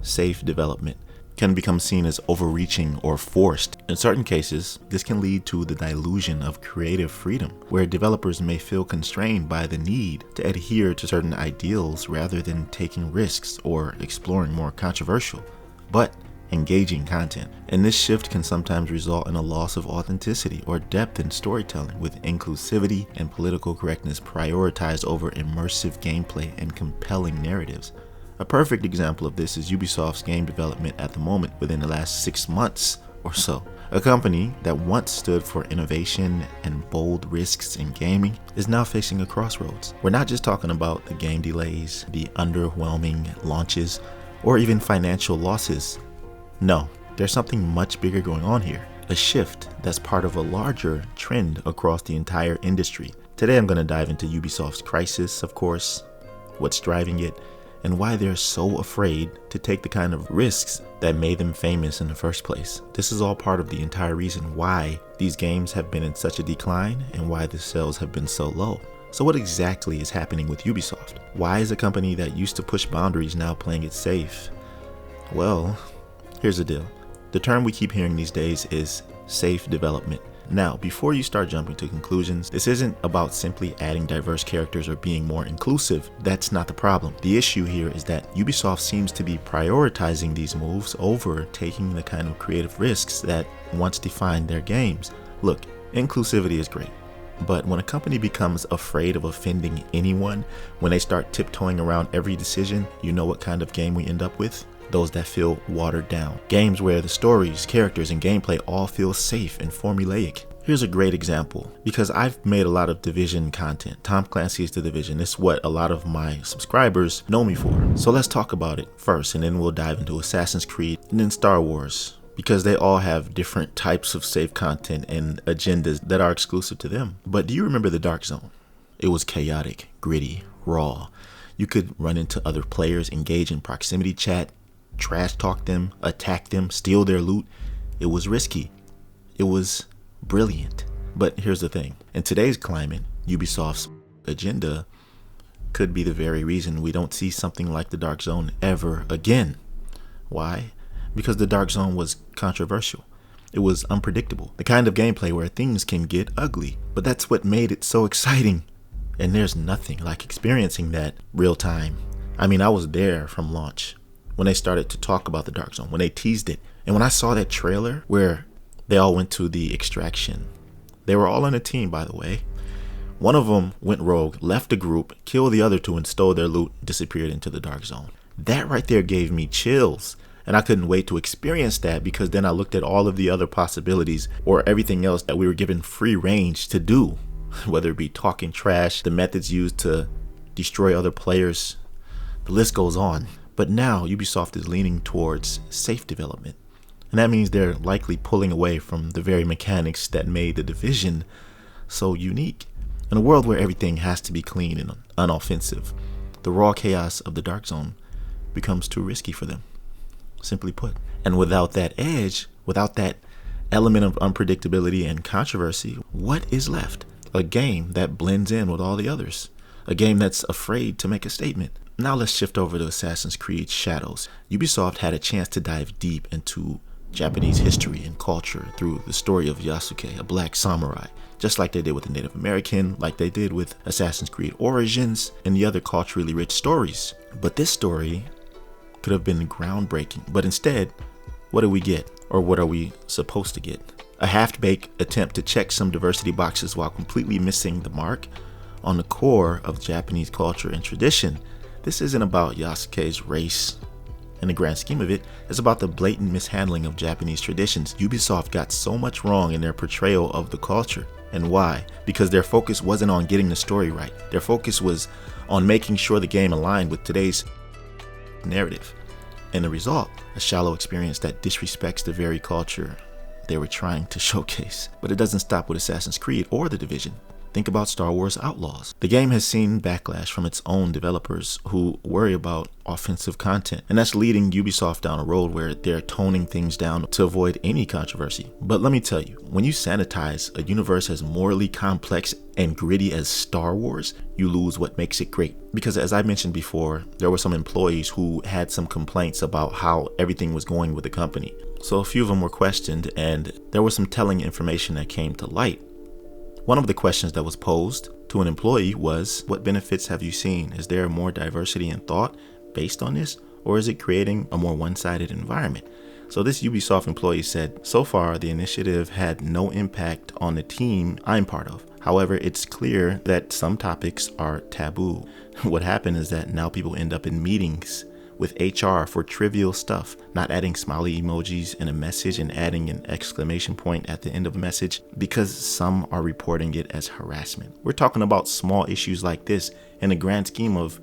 safe development can become seen as overreaching or forced. In certain cases, this can lead to the dilution of creative freedom, where developers may feel constrained by the need to adhere to certain ideals rather than taking risks or exploring more controversial but engaging content. And this shift can sometimes result in a loss of authenticity or depth in storytelling, with inclusivity and political correctness prioritized over immersive gameplay and compelling narratives. A perfect example of this is Ubisoft's game development at the moment within the last 6 months or so. A company that once stood for innovation and bold risks in gaming is now facing a crossroads. We're not just talking about the game delays, the underwhelming launches, or even financial losses. No, there's something much bigger going on here. A shift that's part of a larger trend across the entire industry. Today I'm going to dive into Ubisoft's crisis, of course, what's driving it, and why they're so afraid to take the kind of risks that made them famous in the first place. This is all part of the entire reason why these games have been in such a decline and why the sales have been so low. So what exactly is happening with Ubisoft? Why is a company that used to push boundaries now playing it safe? Well, here's the deal. The term we keep hearing these days is safe development. Now, before you start jumping to conclusions, this isn't about simply adding diverse characters or being more inclusive. That's not the problem. The issue here is that Ubisoft seems to be prioritizing these moves over taking the kind of creative risks that once defined their games. Look, inclusivity is great, but when a company becomes afraid of offending anyone, when they start tiptoeing around every decision, you know what kind of game we end up with? Those that feel watered down. Games where the stories, characters, and gameplay all feel safe and formulaic. Here's a great example, because I've made a lot of Division content. Tom Clancy is The Division. It's what a lot of my subscribers know me for. So let's talk about it first, and then we'll dive into Assassin's Creed and then Star Wars, because they all have different types of safe content and agendas that are exclusive to them. But do you remember the Darkzone? It was chaotic, gritty, raw. You could run into other players, engage in proximity chat, trash talk them, attack them, steal their loot. It was risky. It was brilliant. But here's the thing. In today's climate, Ubisoft's agenda could be the very reason we don't see something like the Darkzone ever again. Why? Because the Darkzone was controversial. It was unpredictable. The kind of gameplay where things can get ugly. But that's what made it so exciting. And there's nothing like experiencing that real time. I mean, I was there from launch, when they started to talk about the Darkzone, when they teased it. And when I saw that trailer where they all went to the extraction, they were all on a team, by the way. One of them went rogue, left the group, killed the other two and stole their loot, disappeared into the Darkzone. That right there gave me chills. And I couldn't wait to experience that, because then I looked at all of the other possibilities or everything else that we were given free range to do, whether it be talking trash, the methods used to destroy other players, the list goes on. But now Ubisoft is leaning towards safe development. And that means they're likely pulling away from the very mechanics that made the Division so unique. In a world where everything has to be clean and unoffensive, the raw chaos of the Darkzone becomes too risky for them, simply put. And without that edge, without that element of unpredictability and controversy, what is left? A game that blends in with all the others. A game that's afraid to make a statement. Now let's shift over to Assassin's Creed Shadows. Ubisoft had a chance to dive deep into Japanese history and culture through the story of Yasuke, a black samurai, just like they did with the Native American, like they did with Assassin's Creed Origins, and the other culturally rich stories. But this story could have been groundbreaking, but instead, what do we get? Or what are we supposed to get? A half-baked attempt to check some diversity boxes while completely missing the mark on the core of Japanese culture and tradition. This isn't about Yasuke's race. In the grand scheme of it, it's about the blatant mishandling of Japanese traditions. Ubisoft got so much wrong in their portrayal of the culture. And why? Because their focus wasn't on getting the story right. Their focus was on making sure the game aligned with today's narrative. And the result, a shallow experience that disrespects the very culture they were trying to showcase. But it doesn't stop with Assassin's Creed or The Division. Think about Star Wars Outlaws. The game has seen backlash from its own developers who worry about offensive content, and that's leading Ubisoft down a road where they're toning things down to avoid any controversy. But let me tell you, when you sanitize a universe as morally complex and gritty as Star Wars, you lose what makes it great. Because as I mentioned before, there were some employees who had some complaints about how everything was going with the company. So a few of them were questioned, and there was some telling information that came to light. One of the questions that was posed to an employee was, what benefits have you seen? Is there more diversity in thought based on this, or is it creating a more one-sided environment? So this Ubisoft employee said, so far the initiative had no impact on the team I'm part of. However, it's clear that some topics are taboo. What happened is that now people end up in meetings with HR for trivial stuff, not adding smiley emojis in a message and adding an exclamation point at the end of a message because some are reporting it as harassment. We're talking about small issues like this in the grand scheme of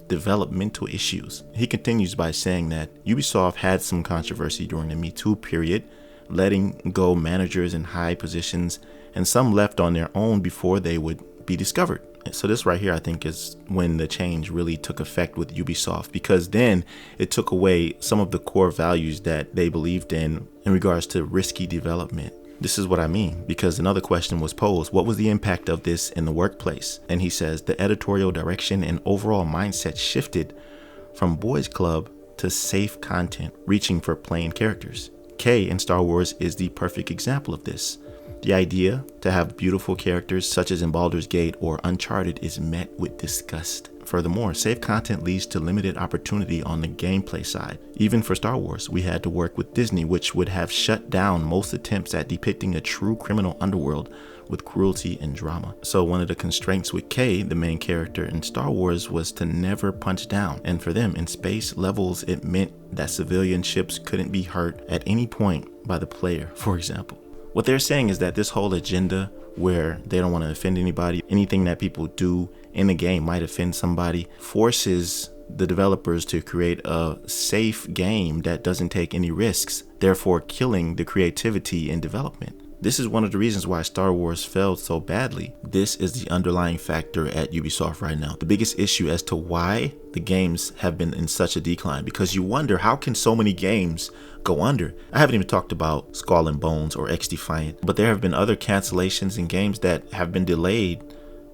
developmental issues. He continues by saying that Ubisoft had some controversy during the Me Too period, letting go managers in high positions, and some left on their own before they would be discovered. So this right here, I think, is when the change really took effect with Ubisoft, because then it took away some of the core values that they believed in regards to risky development. This is what I mean, because another question was posed. What was the impact of this in the workplace? And he says the editorial direction and overall mindset shifted from boys club to safe content, reaching for plain characters. K in Star Wars is the perfect example of this. The idea to have beautiful characters such as in Baldur's Gate or Uncharted is met with disgust. Furthermore, safe content leads to limited opportunity on the gameplay side. Even for Star Wars, we had to work with Disney, which would have shut down most attempts at depicting a true criminal underworld with cruelty and drama. So one of the constraints with Kay, the main character in Star Wars, was to never punch down. And for them, in space levels, it meant that civilian ships couldn't be hurt at any point by the player, for example. What they're saying is that this whole agenda where they don't want to offend anybody, anything that people do in the game might offend somebody, forces the developers to create a safe game that doesn't take any risks, therefore killing the creativity in development. This is one of the reasons why Star Wars failed so badly. This is the underlying factor at Ubisoft right now. The biggest issue as to why the games have been in such a decline, because you wonder, how can so many games go under? I haven't even talked about Skull and Bones or X-Defiant, but there have been other cancellations in games that have been delayed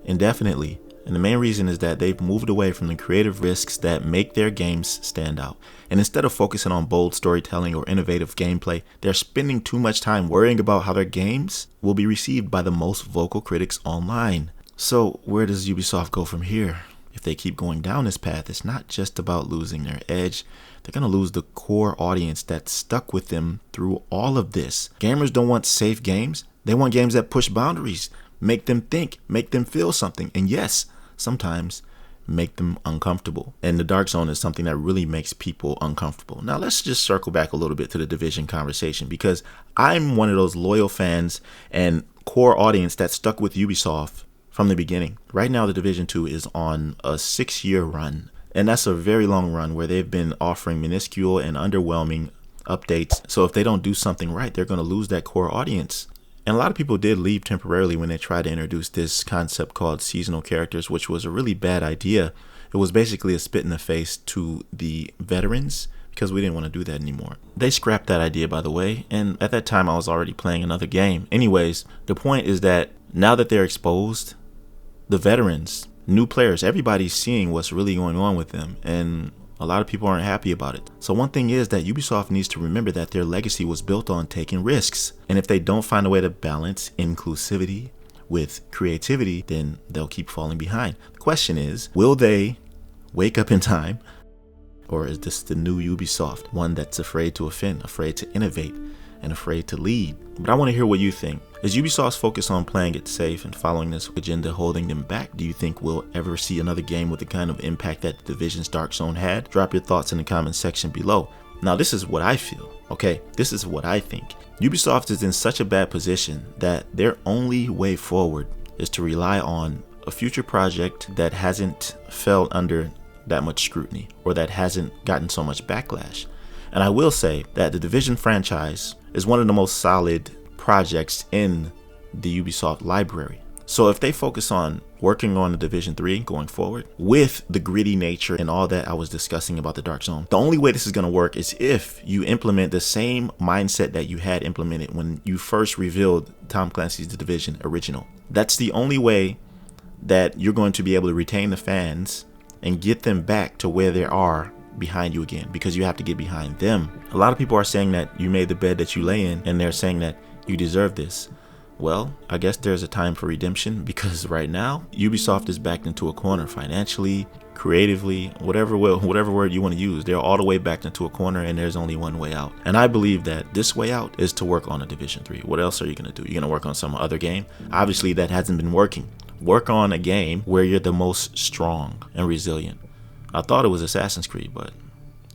indefinitely. And the main reason is that they've moved away from the creative risks that make their games stand out. And instead of focusing on bold storytelling or innovative gameplay, they're spending too much time worrying about how their games will be received by the most vocal critics online. So where does Ubisoft go from here? If they keep going down this path, it's not just about losing their edge. They're going to lose the core audience that stuck with them through all of this. Gamers don't want safe games. They want games that push boundaries, make them think, make them feel something. And yes, sometimes make them uncomfortable. And the Darkzone is something that really makes people uncomfortable. Now let's just circle back a little bit to the Division conversation, because I'm one of those loyal fans and core audience that stuck with Ubisoft from the beginning. Right now, the Division 2 is on a 6-year run, and that's a very long run where they've been offering minuscule and underwhelming updates. So if they don't do something right, they're going to lose that core audience. And a lot of people did leave temporarily when they tried to introduce this concept called seasonal characters, which was a really bad idea. It was basically a spit in the face to the veterans, because we didn't want to do that anymore. They scrapped that idea, by the way, and at that time I was already playing another game. Anyways, the point is that now that they're exposed, the veterans, new players, everybody's seeing what's really going on with them, and a lot of people aren't happy about it. So one thing is that Ubisoft needs to remember that their legacy was built on taking risks. And if they don't find a way to balance inclusivity with creativity, then they'll keep falling behind. The question is, will they wake up in time? Or is this the new Ubisoft, one that's afraid to offend, afraid to innovate, and afraid to lead? But I want to hear what you think. Is Ubisoft's focus on playing it safe and following this agenda holding them back? Do you think we'll ever see another game with the kind of impact that the Division's Darkzone had? Drop your thoughts in the comment section below. Now, this is what I feel, okay? This is what I think. Ubisoft is in such a bad position that their only way forward is to rely on a future project that hasn't fell under that much scrutiny or that hasn't gotten so much backlash. And I will say that the Division franchise is one of the most solid projects in the Ubisoft library. So if they focus on working on the Division 3 going forward with the gritty nature and all that I was discussing about the Darkzone, the only way this is going to work is if you implement the same mindset that you had implemented when you first revealed Tom Clancy's The Division original. That's the only way that you're going to be able to retain the fans and get them back to where they are behind you again, because you have to get behind them. A lot of people are saying that you made the bed that you lay in, and they're saying that you deserve this. Well, I guess there's a time for redemption, because right now Ubisoft is backed into a corner financially, creatively, whatever word you want to use. They're all the way backed into a corner, and there's only one way out. And I believe that this way out is to work on a Division 3. What else are you going to do? You're going to work on some other game? Obviously that hasn't been working. Work on a game where you're the most strong and resilient. I thought it was Assassin's Creed, but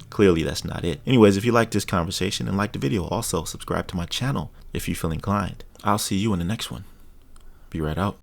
clearly that's not it. Anyways, if you like this conversation and like the video, also subscribe to my channel if you feel inclined. I'll see you in the next one. Be right out.